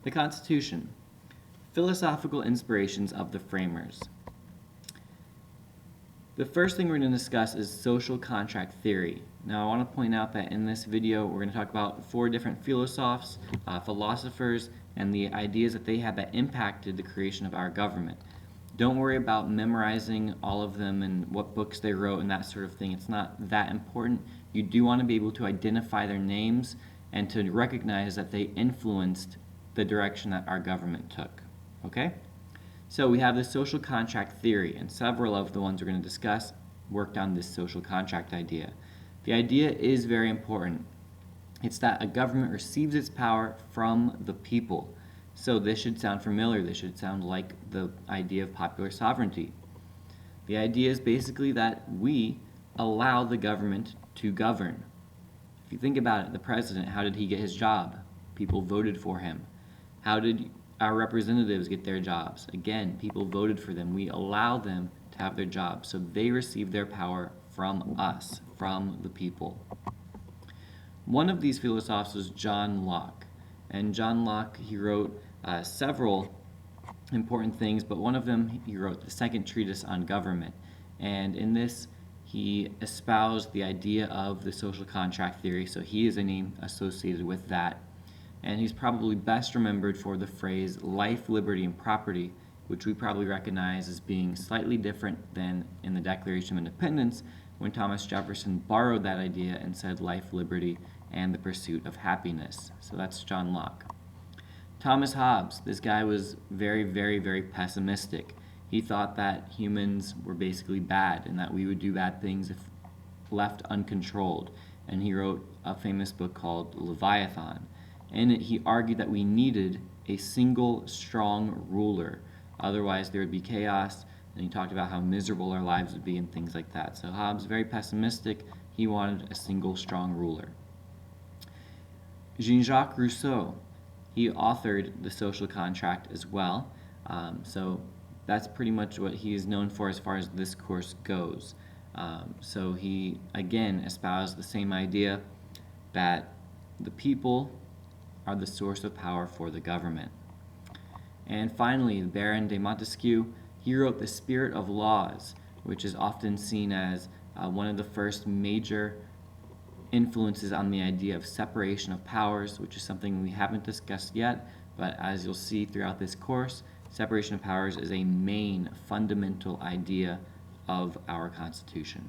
The Constitution. Philosophical inspirations of the framers. The first thing we're going to discuss is social contract theory. Now I want to point out that in this video we're going to talk about 4 different philosophers, and the ideas that they had that impacted the creation of our government. Don't worry about memorizing all of them and what books they wrote and that sort of thing. It's not that important. You do want to be able to identify their names and to recognize that they influenced the direction that our government took. Okay? So we have the social contract theory, and several of the ones we're going to discuss worked on this social contract idea. The idea is very important. It's that a government receives its power from the people. So this should sound familiar. This should sound like the idea of popular sovereignty. The idea is basically that we allow the government to govern. If you think about it, the president, how did he get his job? People voted for him. How did our representatives get their jobs? Again, people voted for them. We allow them to have their jobs. So they receive their power from us, from the people. One of these philosophers was John Locke. And John Locke, he wrote several important things, but one of them, he wrote the second treatise on government. And in this, he espoused the idea of the social contract theory, so he is a name associated with that. And he's probably best remembered for the phrase life, liberty, and property, which we probably recognize as being slightly different than in the Declaration of Independence, when Thomas Jefferson borrowed that idea and said life, liberty, and the pursuit of happiness. So that's John Locke. Thomas Hobbes, this guy was very, very, very pessimistic. He thought that humans were basically bad and that we would do bad things if left uncontrolled. And he wrote a famous book called Leviathan. In it, he argued that we needed a single strong ruler. Otherwise, there would be chaos. And he talked about how miserable our lives would be and things like that. So Hobbes, very pessimistic. He wanted a single strong ruler. Jean-Jacques Rousseau, he authored The Social Contract as well. So that's pretty much what he is known for as far as this course goes. So he, again, espoused the same idea that the people are the source of power for the government. And finally, Baron de Montesquieu, he wrote The Spirit of Laws, which is often seen as one of the first major influences on the idea of separation of powers, which is something we haven't discussed yet, but as you'll see throughout this course, separation of powers is a main fundamental idea of our Constitution.